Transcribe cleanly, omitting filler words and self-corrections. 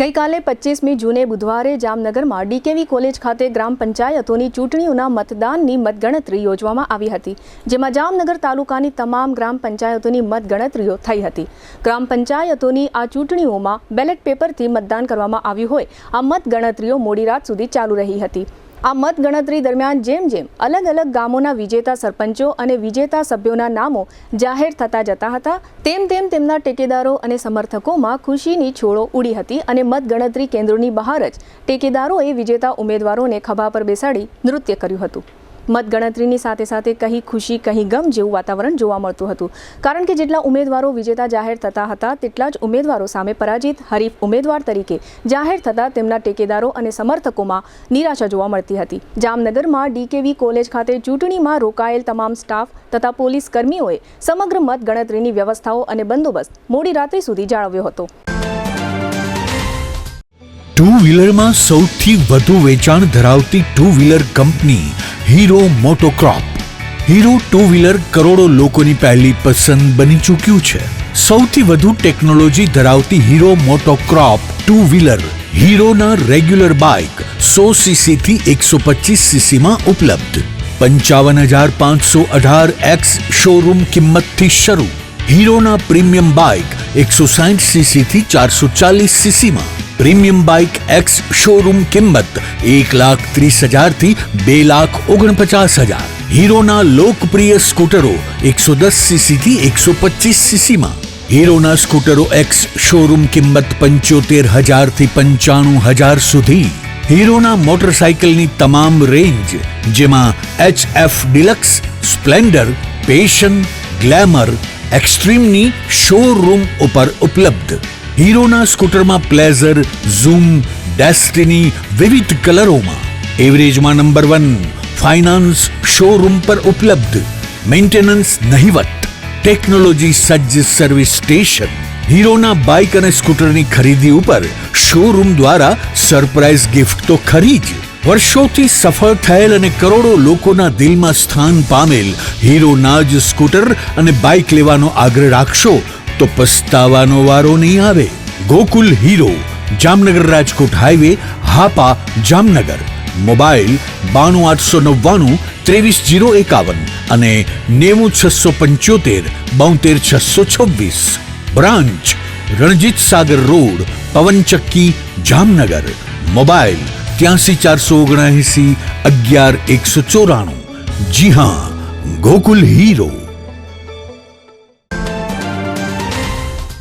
ગઈકાલે 25મી જૂને બુધવારે જામનગરમાં ડીકેવી કોલેજ ખાતે ગ્રામ પંચાયતોની ચૂંટણીઓના મતદાનની મતગણતરી યોજવામાં આવી હતી, જેમાં જામનગર તાલુકાની તમામ ગ્રામ પંચાયતોની મતગણતરીઓ થઈ હતી। ગ્રામ પંચાયતોની આ ચૂંટણીઓમાં બેલેટ પેપરથી મતદાન કરવામાં આવ્યું હોય આ મતગણતરીઓ મોડી રાત સુધી ચાલુ રહી હતી। આ મતગણતરી દરમિયાન જેમ અલગ અલગ ગામોના વિજેતા સરપંચો અને વિજેતા સભ્યોના નામો જાહેર થતા જતા હતા, તેમ તેમના ટેકેદારો અને સમર્થકોમાં ખુશીની છોડો ઉડી હતી અને મતગણતરી કેન્દ્રોની બહાર જ ટેકેદારોએ વિજેતા ઉમેદવારોને ખભા પર બેસાડી નૃત્ય કર્યું હતું। મતગણતરીની સાથે કહી ખુશી કહી ગમ જેવું વાતાવરણ જોવા મળતું હતું, કારણ કે જેટલા ઉમેદવારો વિજેતા જાહેર થતા હતા તેટલા જ ઉમેદવારો સામે પરાજિત હરીફ ઉમેદવાર તરીકે જાહેર થતા તેમના ટેકેદારો અને સમર્થકોમાં નિરાશા જોવા મળતી હતી। જામનગરમાં ડીકેવી કોલેજ ખાતે ચૂંટણીમાં રોકાયેલ તમામ સ્ટાફ તથા પોલીસ કર્મીઓએ સમગ્ર મતગણતરીની વ્યવસ્થાઓ અને બંદોબસ્ત મોડી રાત્રિ સુધી જાળવ્યો હતો। ટુ વ્હીલરમાં સૌથી વધુ વેચાણ ધરાવતી two wheeler company Hero MotoCorp. Hero two wheeler કરોડો લોકોની પહેલી પસંદ બની ચૂક્યું છે। સૌથી વધુ ટેકનોલોજી ધરાવતી હીરો મોટોક્રોપ ટુ વ્હીલર હીરોના રેગ્યુલર બાઇક 100 સીસી થી 125 સીસી માં ઉપલબ્ધ। 55,518 એક્સ શોરૂમ કિંમતથી શરૂ। હીરોના પ્રીમિયમ બાઇક 160 સીસી થી 440 સીસી માં। પ્રીમિયમ બાઇક એક્સ શોરૂમ કિંમત 1,30,000 થી 2,49,000। હીરોના લોકપ્રિય સ્કૂટરો 110 સીસી થી 125 સીસી માં। હીરોના સ્કૂટરો એક્સ શોરૂમ કિંમત 75,000 થી 95,000 સુધી। હીરોના મોટરસાઇકલની તમામ રેન્જ, જેમાં HF Deluxe, Splendor, Passion, Glamour, એક્સ્ટ્રીમની શોરૂમ ઉપર ઉપલબ્ધ। હીરોના સ્કૂટરમાં પ્લેઝર, ઝૂમ, ડેસ્ટિની વિવિધ કલરોમાં। એવરેજમાં નંબર 1, ફાઇનાન્સ શોરૂમ પર ઉપલબ્ધ। મેન્ટેનન્સ નહિવત, ટેકનોલોજી સજ્જ સર્વિસ સ્ટેશન। હીરોના બાઇક અને સ્કૂટરની ખરીદી ઉપર શોરૂમ દ્વારા સરપ્રાઇઝ ગિફ્ટ તો ખરી જ, વર્ષોથી સફળ થયેલ અને કરોડો લોકોના દિલમાં સ્થાન પામેલ હીરોના જ સ્કૂટર અને બાઇક લેવાનો આગ્રહ રાખશો તો પસ્તાવાનો વારો નહીં આવે। Gokul hero, Jamnagar Rajkot highway, Hapa, Jamnagar. Mobile 92 899 23 051 અને 90 675 72 626। Branch Ranjit Sagar road, પવનચક્કી, Jamnagar. Mobile 83 479 11 194। જી હા, ગોકુલ હીરો।